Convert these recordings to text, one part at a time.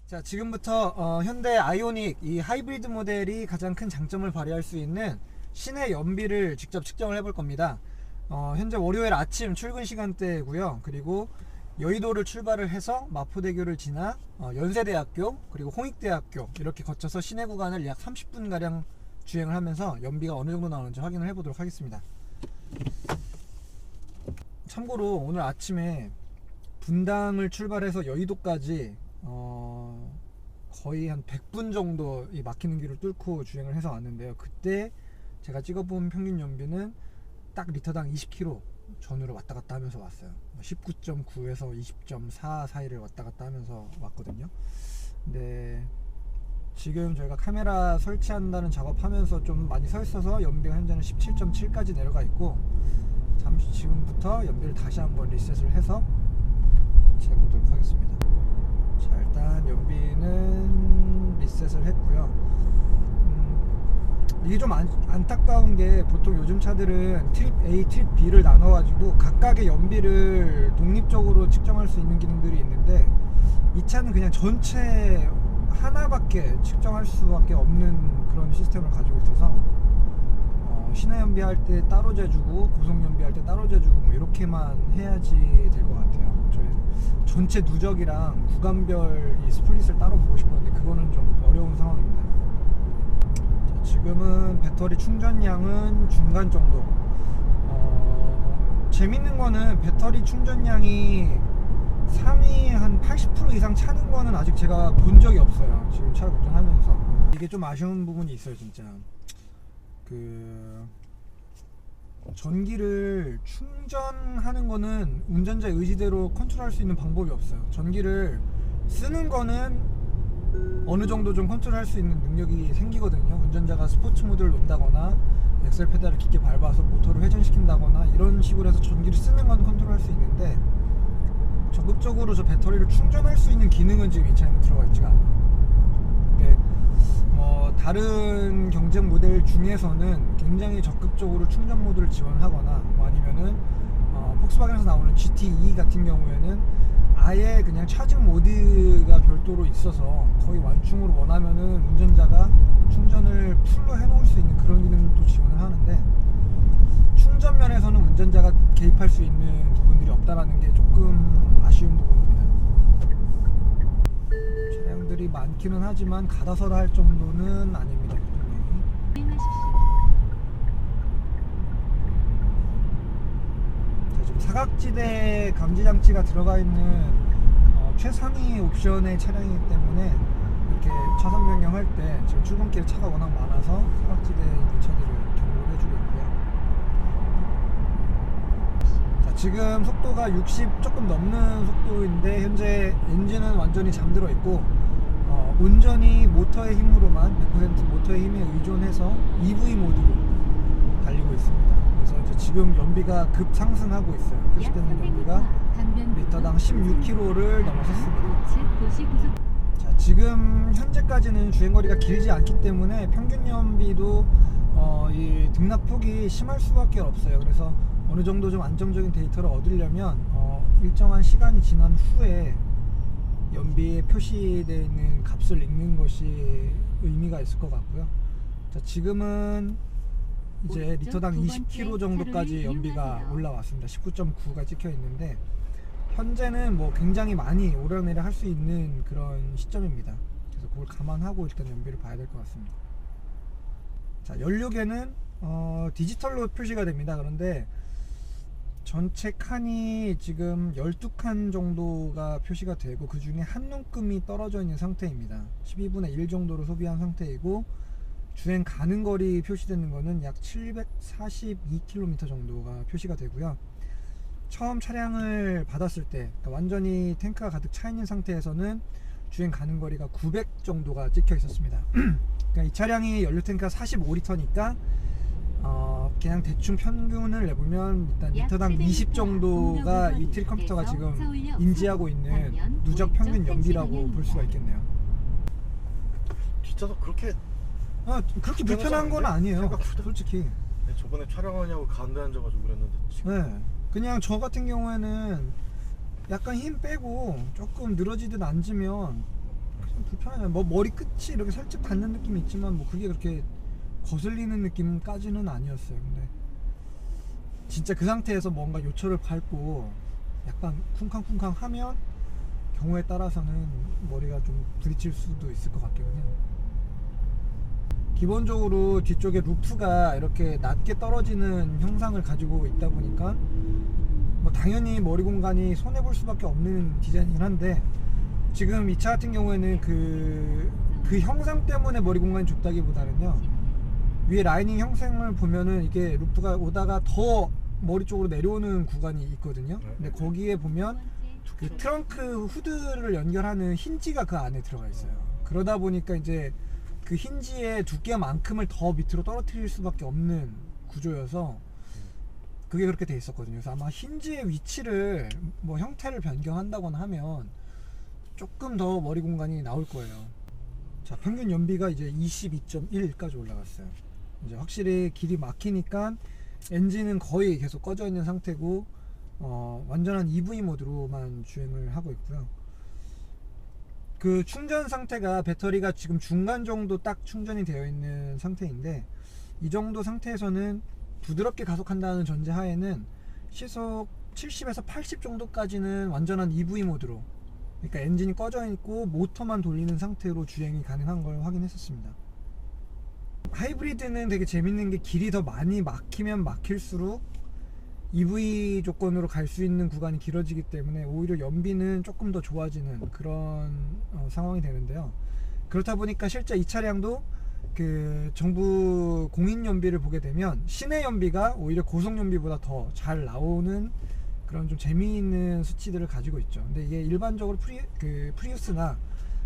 자, 지금부터 현대 아이오닉 이 하이브리드 모델이 가장 큰 장점을 발휘할 수 있는 시내 연비를 직접 측정을 해볼 겁니다. 현재 월요일 아침 출근 시간대고요. 그리고 여의도를 출발을 해서 마포대교를 지나 연세대학교 그리고 홍익대학교 이렇게 거쳐서 시내 구간을 약 30분가량 주행을 하면서 연비가 어느 정도 나오는지 확인을 해보도록 하겠습니다. 참고로 오늘 아침에 분당을 출발해서 여의도까지 거의 한 100분 정도 이 막히는 길을 뚫고 주행을 해서 왔는데요. 그때 제가 찍어본 평균 연비는 딱 리터당 20km 전후로 왔다 갔다 하면서 왔어요. 19.9에서 20.4 사이를 왔다 갔다 하면서 왔거든요. 근데 지금 저희가 카메라 설치한다는 작업하면서 좀 많이 서 있어서 연비가 현재는 17.7까지 내려가 있고, 잠시 지금부터 연비를 다시 한번 리셋을 해서 재보도록 하겠습니다. 자, 일단 연비는 리셋을 했고요. 이게 좀 안타까운 게, 보통 요즘 차들은 트립 A, 트립 B를 나눠가지고 각각의 연비를 독립적으로 측정할 수 있는 기능들이 있는데, 이 차는 그냥 전체 하나밖에 측정할 수밖에 없는 그런 시스템을 가지고 있어서 시내 연비할 때 따로 재주고 고속 연비할 때 따로 재주고 뭐 이렇게만 해야지 될 것 같아요. 저희 전체 누적이랑 구간별 이 스플릿을 따로 보고 싶었는데 그거는 좀 어려운 상황입니다. 자, 지금은 배터리 충전량은 중간 정도. 재밌는 거는 배터리 충전량이 상위 한 80% 이상 차는 거는 아직 제가 본 적이 없어요. 지금 차를 운전하면서. 이게 좀 아쉬운 부분이 있어요, 진짜. 전기를 충전하는 거는 운전자의 의지대로 컨트롤할 수 있는 방법이 없어요. 전기를 쓰는 거는 어느 정도 좀 컨트롤할 수 있는 능력이 생기거든요. 운전자가 스포츠 모드를 놓는다거나 엑셀 페달을 깊게 밟아서 모터를 회전시킨다거나 이런 식으로 해서 전기를 쓰는 건 컨트롤할 수 있는데, 적극적으로 저 배터리를 충전할 수 있는 기능은 지금 이 차에는 들어가 있지가 않아요. 근데 다른 경쟁 모델 중에서는 굉장히 적극적으로 충전 모드를 지원하거나, 아니면은 폭스바겐에서 나오는 GT2 같은 경우에는 아예 그냥 차징 모드가 별도로 있어서 거의 완충으로 원하면은 운전자가 충전을 풀로 해놓을 수 있는 그런 기능도 지원을 하는데, 충전 면에서는 운전자가 개입할 수 있는 부분들이 없다라는 게 조금 아쉬운 부분입니다. 차량들이 많기는 하지만 가다서라 할 정도는 아닙니다. 자, 지금 사각지대 감지 장치가 들어가 있는 최상위 옵션의 차량이기 때문에 이렇게 차선 변경할 때 지금 출근길에 차가 워낙 많아서 사각지대에 있는 차들을 경고를 해주고 있고요. 지금 속도가 60 조금 넘는 속도인데 현재 엔진은 완전히 잠들어 있고, 온전히 모터의 힘으로만 100% 모터의 힘에 의존해서 EV 모드로 달리고 있습니다. 그래서 이제 지금 연비가 급 상승하고 있어요. 표시되는 연비가 리터당 16km를 넘어섰습니다. 자, 지금 현재까지는 주행거리가 길지 않기 때문에 평균 연비도 이 등락폭이 심할 수밖에 없어요. 그래서 어느 정도 좀 안정적인 데이터를 얻으려면 일정한 시간이 지난 후에 연비에 표시되어 있는 값을 읽는 것이 의미가 있을 것 같고요. 자, 지금은 이제 리터당 20km 정도까지 연비가 올라왔습니다. 19.9가 찍혀 있는데, 현재는 뭐 굉장히 많이 오르내려 할 수 있는 그런 시점입니다. 그래서 그걸 감안하고 일단 연비를 봐야 될 것 같습니다. 자, 연료계는 디지털로 표시가 됩니다. 그런데 전체 칸이 지금 12칸 정도가 표시가 되고, 그 중에 한 눈금이 떨어져 있는 상태입니다. 12분의 1 정도로 소비한 상태이고, 주행 가는 거리 표시되는 거는 약 742km 정도가 표시가 되고요. 처음 차량을 받았을 때, 그러니까 완전히 탱크가 가득 차 있는 상태에서는 주행 가는 거리가 900 정도가 찍혀 있었습니다. 그러니까 이 차량이 연료 탱크가 45리터니까 그냥 대충 평균을 내보면 일단 리터당 20 정도가 이 트립 컴퓨터가 지금 인지하고 있는 누적 평균 연비라고 볼 수가 있겠네요. 뒷좌석 그렇게 불편한 건 아니에요, 생각보다. 솔직히. 저번에 촬영하냐고 가운데 앉아가지고 그랬는데 지금 네, 그냥 저 같은 경우에는 약간 힘 빼고 조금 늘어지듯 앉으면 불편하냐. 뭐 머리 끝이 이렇게 살짝 닿는 느낌이 있지만 뭐 그게 그렇게 거슬리는 느낌까지는 아니었어요. 근데 진짜 그 상태에서 뭔가 요철을 밟고 약간 쿵쾅쿵쾅 하면 경우에 따라서는 머리가 좀 부딪힐 수도 있을 것 같기는 해요. 기본적으로 뒤쪽에 루프가 이렇게 낮게 떨어지는 형상을 가지고 있다 보니까 뭐 당연히 머리 공간이 손해볼 수밖에 없는 디자인이긴 한데, 지금 이 차 같은 경우에는 그 형상 때문에 머리 공간이 좁다기보다는요, 위에 라이닝 형상을 보면은 이게 루프가 오다가 더 머리 쪽으로 내려오는 구간이 있거든요. 근데 거기에 보면 그 트렁크 후드를 연결하는 힌지가 그 안에 들어가 있어요. 그러다 보니까 이제 그 힌지의 두께만큼을 더 밑으로 떨어뜨릴 수밖에 없는 구조여서 그게 그렇게 돼 있었거든요. 그래서 아마 힌지의 위치를 뭐 형태를 변경한다거나 하면 조금 더 머리 공간이 나올 거예요. 자, 평균 연비가 이제 22.1까지 올라갔어요. 이제 확실히 길이 막히니까 엔진은 거의 계속 꺼져 있는 상태고 완전한 EV 모드로만 주행을 하고 있고요. 그 충전 상태가 배터리가 지금 중간 정도 딱 충전이 되어 있는 상태인데, 이 정도 상태에서는 부드럽게 가속한다는 전제하에는 시속 70에서 80 정도까지는 완전한 EV 모드로, 그러니까 엔진이 꺼져 있고 모터만 돌리는 상태로 주행이 가능한 걸 확인했었습니다. 하이브리드는 되게 재밌는 게 길이 더 많이 막히면 막힐수록 EV 조건으로 갈 수 있는 구간이 길어지기 때문에 오히려 연비는 조금 더 좋아지는 그런 상황이 되는데요. 그렇다 보니까 실제 이 차량도 그 정부 공인 연비를 보게 되면 시내 연비가 오히려 고속 연비보다 더 잘 나오는 그런 좀 재미있는 수치들을 가지고 있죠. 근데 이게 일반적으로 프리우스나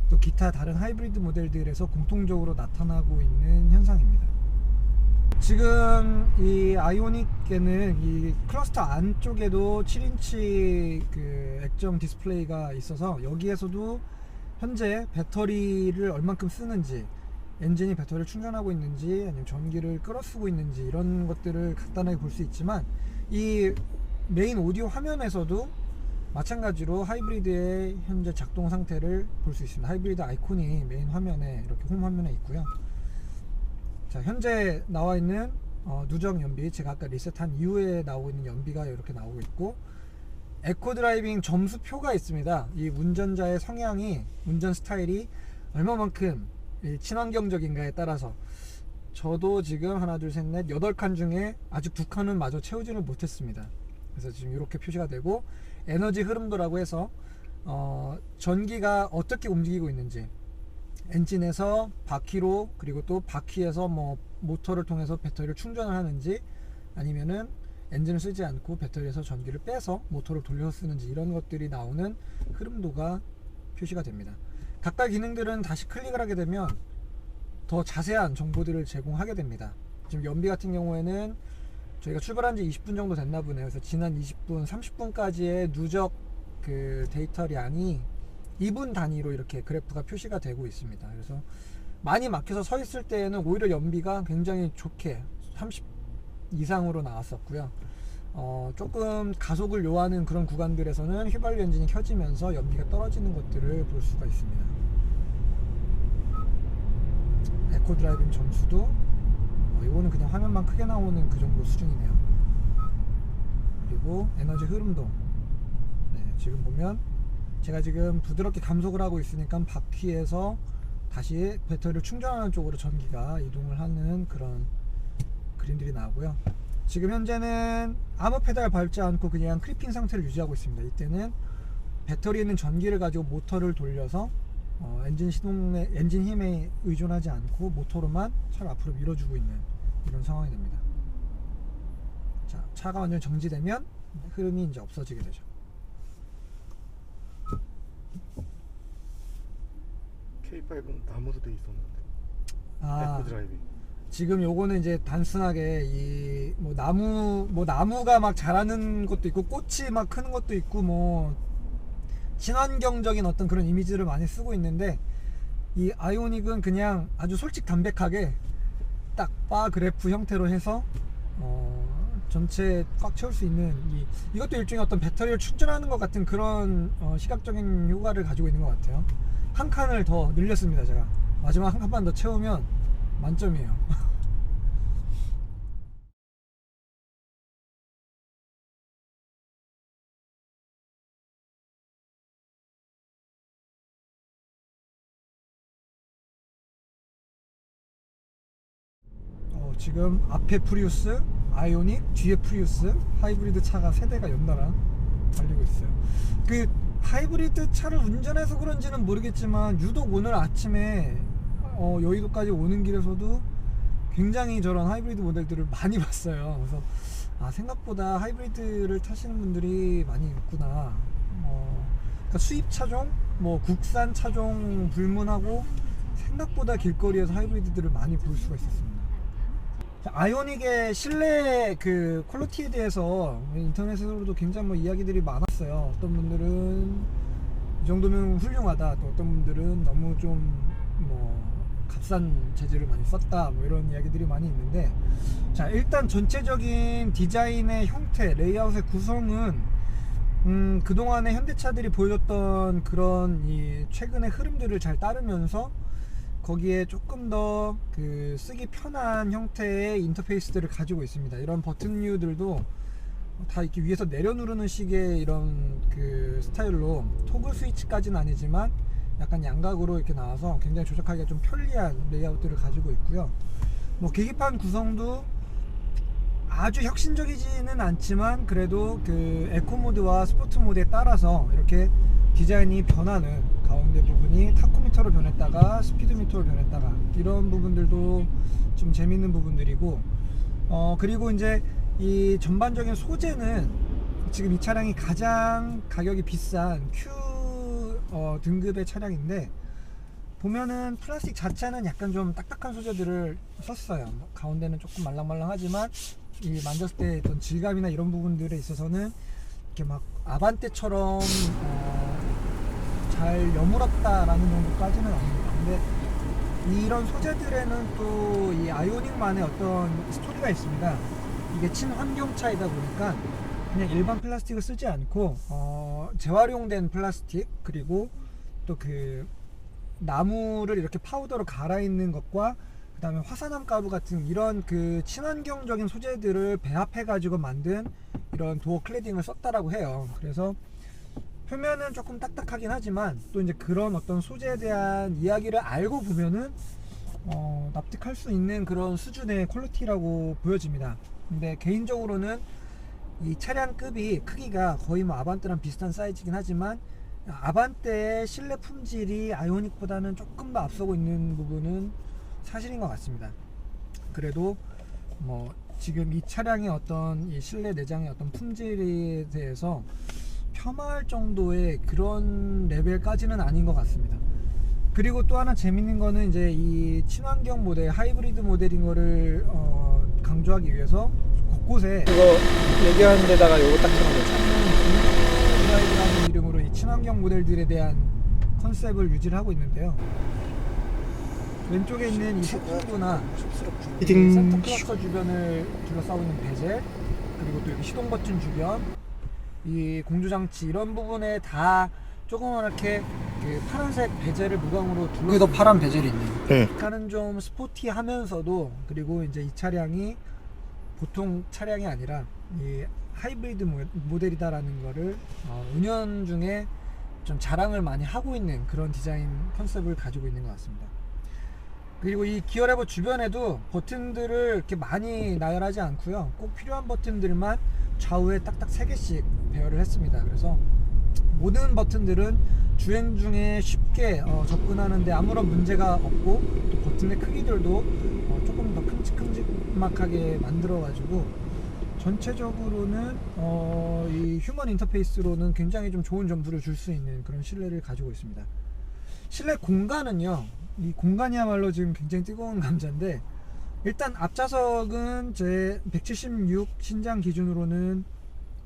또 기타 다른 하이브리드 모델들에서 공통적으로 나타나고 있는 현상입니다. 지금 이 아이오닉에는 이 클러스터 안쪽에도 7인치 그 액정 디스플레이가 있어서 여기에서도 현재 배터리를 얼만큼 쓰는지, 엔진이 배터리를 충전하고 있는지 아니면 전기를 끌어 쓰고 있는지 이런 것들을 간단하게 볼 수 있지만, 이 메인 오디오 화면에서도 마찬가지로 하이브리드의 현재 작동 상태를 볼 수 있습니다. 하이브리드 아이콘이 메인 화면에 이렇게 홈 화면에 있고요. 자, 현재 나와 있는 누적 연비, 제가 아까 리셋한 이후에 나오고 있는 연비가 이렇게 나오고 있고, 에코 드라이빙 점수표가 있습니다. 이 운전자의 성향이, 운전 스타일이 얼마만큼 친환경적인가에 따라서 저도 지금 하나 둘 셋 넷 8칸 중에 아직 2칸은 마저 채우지를 못했습니다. 그래서 지금 이렇게 표시가 되고, 에너지 흐름도라고 해서 전기가 어떻게 움직이고 있는지, 엔진에서 바퀴로, 그리고 또 바퀴에서 뭐 모터를 통해서 배터리를 충전을 하는지, 아니면은 엔진을 쓰지 않고 배터리에서 전기를 빼서 모터를 돌려서 쓰는지, 이런 것들이 나오는 흐름도가 표시가 됩니다. 각각 기능들은 다시 클릭을 하게 되면 더 자세한 정보들을 제공하게 됩니다. 지금 연비 같은 경우에는 저희가 출발한 지 20분 정도 됐나 보네요. 그래서 지난 20분, 30분까지의 누적 그 데이터량이 2분 단위로 이렇게 그래프가 표시가 되고 있습니다. 그래서 많이 막혀서 서 있을 때에는 오히려 연비가 굉장히 좋게 30 이상으로 나왔었고요. 조금 가속을 요하는 그런 구간들에서는 휘발유 엔진이 켜지면서 연비가 떨어지는 것들을 볼 수가 있습니다. 에코 드라이빙 점수도 이거는 그냥 화면만 크게 나오는 그 정도 수준이네요. 그리고 에너지 흐름도, 네, 지금 보면 제가 지금 부드럽게 감속을 하고 있으니까 바퀴에서 다시 배터리를 충전하는 쪽으로 전기가 이동을 하는 그런 그림들이 나오고요. 지금 현재는 아무 페달 밟지 않고 그냥 크리핑 상태를 유지하고 있습니다. 이때는 배터리에 있는 전기를 가지고 모터를 돌려서 엔진 힘에 의존하지 않고 모터로만 차를 앞으로 밀어주고 있는 이런 상황이 됩니다. 자, 차가 완전히 정지되면 흐름이 이제 없어지게 되죠. K5는 나무도 돼 있었는데. 아, 에코 드라이빙. 지금 요거는 이제 단순하게 이 뭐 나무가 막 자라는 것도 있고 꽃이 막 크는 것도 있고 뭐 친환경적인 어떤 그런 이미지를 많이 쓰고 있는데, 이 아이오닉은 그냥 아주 솔직 담백하게 딱 바 그래프 형태로 해서 전체 꽉 채울 수 있는 이것도 일종의 어떤 배터리를 충전하는 것 같은 그런 시각적인 효과를 가지고 있는 것 같아요. 한 칸을 더 늘렸습니다. 제가 마지막 한 칸만 더 채우면 만점이에요. 지금 앞에 프리우스, 아이오닉, 뒤에 프리우스, 하이브리드 차가 세 대가 연달아 달리고 있어요. 그 하이브리드 차를 운전해서 그런지는 모르겠지만 유독 오늘 아침에 여의도까지 오는 길에서도 굉장히 저런 하이브리드 모델들을 많이 봤어요. 그래서 생각보다 하이브리드를 타시는 분들이 많이 있구나. 그러니까 수입 차종, 뭐 국산 차종 불문하고 생각보다 길거리에서 하이브리드들을 많이 볼 수가 있었습니다. 아이오닉의 실내 그 퀄리티에 대해서 인터넷에서도 굉장히 뭐 이야기들이 많았어요. 어떤 분들은 이 정도면 훌륭하다, 또 어떤 분들은 너무 좀 뭐 값싼 재질을 많이 썼다, 뭐 이런 이야기들이 많이 있는데, 자, 일단 전체적인 디자인의 형태, 레이아웃의 구성은 그동안의 현대차들이 보여줬던 그런 이 최근의 흐름들을 잘 따르면서 거기에 조금 더 그 쓰기 편한 형태의 인터페이스들을 가지고 있습니다. 이런 버튼류들도 다 이렇게 위에서 내려 누르는 식의 이런 그 스타일로 토글 스위치까지는 아니지만 약간 양각으로 이렇게 나와서 굉장히 조작하기가 좀 편리한 레이아웃들을 가지고 있고요. 뭐 계기판 구성도 아주 혁신적이지는 않지만 그래도 그 에코 모드와 스포츠 모드에 따라서 이렇게 디자인이 변하는, 가운데 부분이 타코미터로 변했다가 스피드미터로 변했다가 이런 부분들도 좀 재밌는 부분들이고, 그리고 이제 이 전반적인 소재는 지금 이 차량이 가장 가격이 비싼 Q 등급의 차량인데, 보면은 플라스틱 자체는 약간 좀 딱딱한 소재들을 썼어요. 가운데는 조금 말랑말랑하지만 이 만졌을 때 어떤 질감이나 이런 부분들에 있어서는 이렇게 막 아반떼처럼 잘 여물었다라는 정도까지는 아닙니다. 근데 이런 소재들에는 또 이 아이오닉만의 어떤 스토리가 있습니다. 이게 친환경차이다 보니까 그냥 일반 플라스틱을 쓰지 않고 재활용된 플라스틱, 그리고 또 그 나무를 이렇게 파우더로 갈아있는 것과 그 다음에 화산암 가루 같은 이런 그 친환경적인 소재들을 배합해 가지고 만든 이런 도어 클래딩을 썼다라고 해요. 그래서 표면은 조금 딱딱하긴 하지만 또 이제 그런 어떤 소재에 대한 이야기를 알고 보면은 납득할 수 있는 그런 수준의 퀄리티라고 보여집니다. 근데 개인적으로는 이 차량급이 크기가 거의 뭐 아반떼랑 비슷한 사이즈긴 하지만 아반떼의 실내 품질이 아이오닉보다는 조금 더 앞서고 있는 부분은 사실인 것 같습니다. 그래도 뭐 지금 이 차량의 어떤 이 실내 내장의 어떤 품질에 대해서 폄하할 정도의 그런 레벨까지는 아닌 것 같습니다. 그리고 또 하나 재밌는 거는 이제 이 친환경 모델, 하이브리드 모델인 거를 강조하기 위해서 곳곳에 이거 얘기하는 데다가 요거 딱 적어놓잖아요. 드라이브라는 이름으로 이 친환경 모델들에 대한 컨셉을 유지를 하고 있는데요. 왼쪽에 있는 이 소품구나 센터 클러스터 주변을 둘러싸고 있는 베젤, 그리고 또 여기 시동 버튼 주변, 이 공조장치 이런 부분에 다 조그맣게 그 파란색 베젤을 무광으로 둘러. 여기도 파란 베젤이 있네요. 네. 약간은 좀 스포티하면서도, 그리고 이제 이 차량이 보통 차량이 아니라 이 하이브리드 모델이다라는 거를 은연중에 좀 자랑을 많이 하고 있는 그런 디자인 컨셉을 가지고 있는 것 같습니다. 그리고 이 기어레버 주변에도 버튼들을 이렇게 많이 나열하지 않고요, 꼭 필요한 버튼들만 좌우에 딱딱 3개씩 배열을 했습니다. 그래서 모든 버튼들은 주행 중에 쉽게 접근하는데 아무런 문제가 없고, 또 버튼의 크기들도 조금 더 큼직큼직하게 만들어 가지고 전체적으로는 이 휴먼 인터페이스로는 굉장히 좀 좋은 점수를 줄 수 있는 그런 실내를 가지고 있습니다. 실내 공간은요, 이 공간이야말로 지금 굉장히 뜨거운 감자인데, 일단 앞좌석은 제 176 신장 기준으로는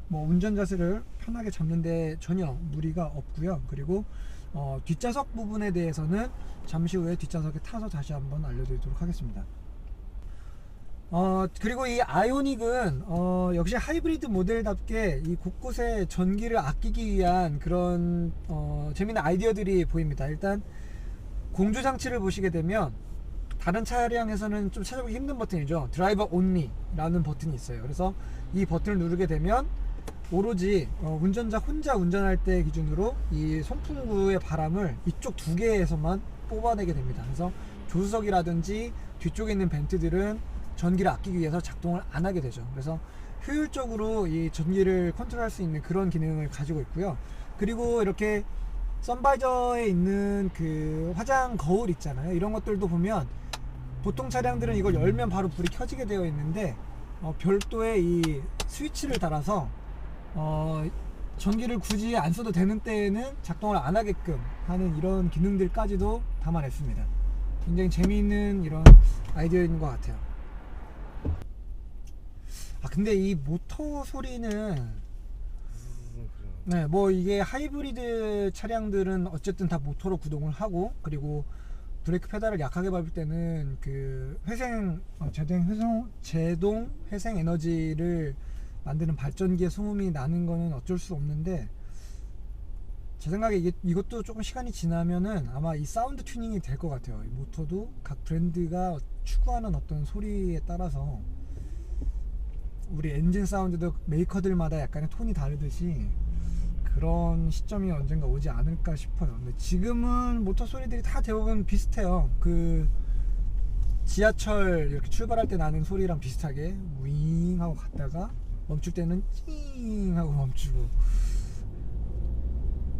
뭐 운전 자세를 편하게 잡는데 전혀 무리가 없고요. 그리고 뒷좌석 부분에 대해서는 잠시 후에 뒷좌석에 타서 다시 한번 알려드리도록 하겠습니다. 그리고 이 아이오닉은 역시 하이브리드 모델답게 이 곳곳에 전기를 아끼기 위한 그런 재미있는 아이디어들이 보입니다. 일단 공조 장치를 보시게 되면 다른 차량에서는 좀 찾아보기 힘든 버튼이죠. 드라이버 온리라는 버튼이 있어요. 그래서 이 버튼을 누르게 되면 오로지 운전자 혼자 운전할 때 기준으로 이 송풍구의 바람을 이쪽 두 개에서만 뽑아내게 됩니다. 그래서 조수석이라든지 뒤쪽에 있는 벤트들은 전기를 아끼기 위해서 작동을 안 하게 되죠. 그래서 효율적으로 이 전기를 컨트롤할 수 있는 그런 기능을 가지고 있고요. 그리고 이렇게 선바이저에 있는 그 화장 거울 있잖아요. 이런 것들도 보면 보통 차량들은 이걸 열면 바로 불이 켜지게 되어 있는데 별도의 이 스위치를 달아서 전기를 굳이 안 써도 되는 때에는 작동을 안 하게끔 하는 이런 기능들까지도 담아냈습니다. 굉장히 재미있는 이런 아이디어인 것 같아요. 근데 이 모터 소리는 네, 뭐 이게 하이브리드 차량들은 어쨌든 다 모터로 구동을 하고, 그리고 브레이크 페달을 약하게 밟을 때는 그 제동 회생 에너지를 만드는 발전기의 소음이 나는 거는 어쩔 수 없는데, 제 생각에 이것도 조금 시간이 지나면은 아마 이 사운드 튜닝이 될 것 같아요. 이 모터도 각 브랜드가 추구하는 어떤 소리에 따라서 우리 엔진 사운드도 메이커들마다 약간의 톤이 다르듯이 그런 시점이 언젠가 오지 않을까 싶어요. 근데 지금은 모터 소리들이 다 대부분 비슷해요. 그 지하철 이렇게 출발할 때 나는 소리랑 비슷하게 윙 하고 갔다가 멈출 때는 찡 하고 멈추고.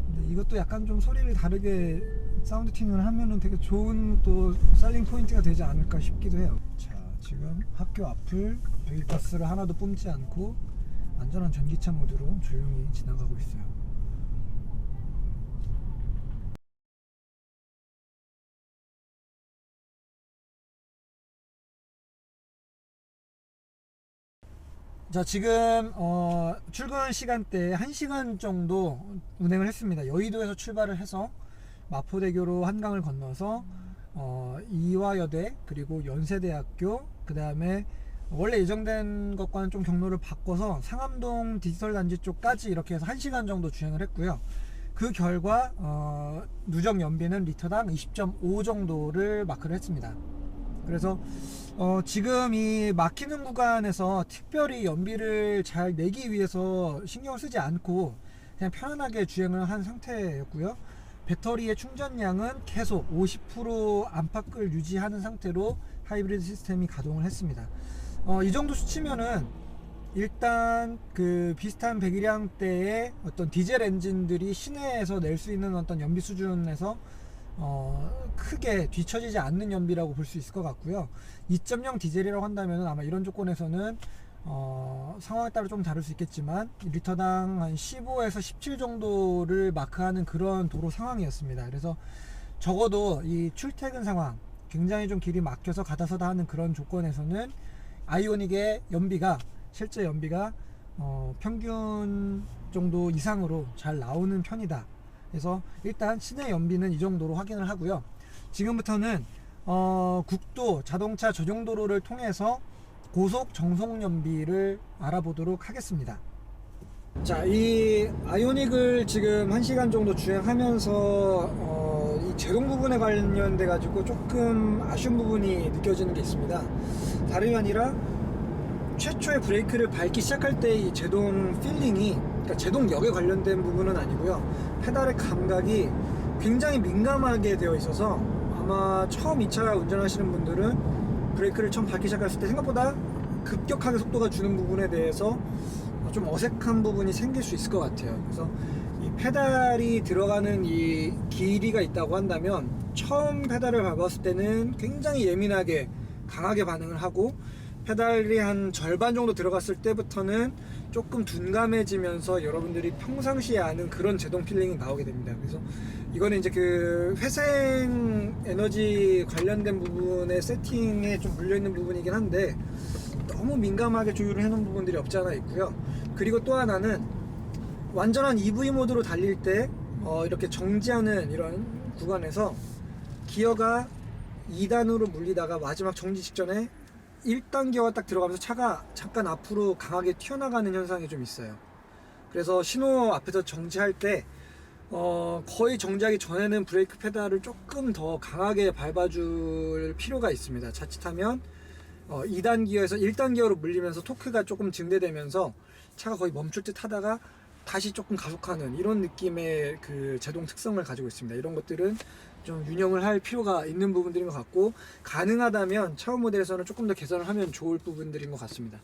근데 이것도 약간 좀 소리를 다르게 사운드 튜닝을 하면은 되게 좋은 또 셀링 포인트가 되지 않을까 싶기도 해요. 자, 지금 학교 앞을 배기가스를 하나도 뿜지 않고 안전한 전기차 모드로 조용히 지나가고 있어요. 자, 지금 출근 시간대 1시간 정도 운행을 했습니다. 여의도에서 출발을 해서 마포대교로 한강을 건너서 이화여대, 그리고 연세대학교, 그 다음에 원래 예정된 것과는 좀 경로를 바꿔서 상암동 디지털 단지 쪽까지 이렇게 해서 1시간 정도 주행을 했고요. 그 결과 누적 연비는 리터당 20.5 정도를 마크를 했습니다. 그래서 지금 이 막히는 구간에서 특별히 연비를 잘 내기 위해서 신경을 쓰지 않고 그냥 편안하게 주행을 한 상태였고요. 배터리의 충전량은 계속 50% 안팎을 유지하는 상태로 하이브리드 시스템이 가동을 했습니다. 이 정도 수치면은 일단 그 비슷한 배기량대의 어떤 디젤 엔진들이 시내에서 낼 수 있는 어떤 연비 수준에서 크게 뒤처지지 않는 연비라고 볼 수 있을 것 같고요. 2.0 디젤이라고 한다면 아마 이런 조건에서는 상황에 따라 좀 다를 수 있겠지만 리터당 한 15에서 17 정도를 마크하는 그런 도로 상황이었습니다. 그래서 적어도 이 출퇴근 상황, 굉장히 좀 길이 막혀서 가다 서다 하는 그런 조건에서는 아이오닉의 연비가, 실제 연비가 평균 정도 이상으로 잘 나오는 편이다. 그래서 일단 시내 연비는 이 정도로 확인을 하고요. 지금부터는 국도 자동차 전용도로를 통해서 고속 정속 연비를 알아보도록 하겠습니다. 자, 이 아이오닉을 지금 1시간 정도 주행하면서 이 제동 부분에 관련돼 가지고 조금 아쉬운 부분이 느껴지는 게 있습니다. 다름이 아니라 최초의 브레이크를 밟기 시작할 때 이 제동 필링이, 그러니까 제동력에 관련된 부분은 아니고요, 페달의 감각이 굉장히 민감하게 되어 있어서 아마 처음 2차 운전하시는 분들은 브레이크를 처음 밟기 시작했을 때 생각보다 급격하게 속도가 주는 부분에 대해서 좀 어색한 부분이 생길 수 있을 것 같아요. 그래서 이 페달이 들어가는 이 길이가 있다고 한다면 처음 페달을 밟았을 때는 굉장히 예민하게 강하게 반응을 하고, 페달이 한 절반 정도 들어갔을 때부터는 조금 둔감해지면서 여러분들이 평상시에 아는 그런 제동 필링이 나오게 됩니다. 그래서 이거는 이제 그 회생 에너지 관련된 부분의 세팅에 좀 물려있는 부분이긴 한데, 너무 민감하게 조율을 해놓은 부분들이 없지 않아 있고요. 그리고 또 하나는 완전한 EV 모드로 달릴 때 이렇게 정지하는 이런 구간에서 기어가 2단으로 물리다가 마지막 정지 직전에 1단계가 딱 들어가면서 차가 잠깐 앞으로 강하게 튀어나가는 현상이 좀 있어요. 그래서 신호 앞에서 정지할 때 거의 정지하기 전에는 브레이크 페달을 조금 더 강하게 밟아줄 필요가 있습니다. 자칫하면 2단 기어에서 1단 기어로 물리면서 토크가 조금 증대되면서 차가 거의 멈출 듯 하다가 다시 조금 가속하는 이런 느낌의 그 제동 특성을 가지고 있습니다. 이런 것들은 좀 유념을 할 필요가 있는 부분들인 것 같고, 가능하다면 차후 모델에서는 조금 더 개선을 하면 좋을 부분들인 것 같습니다.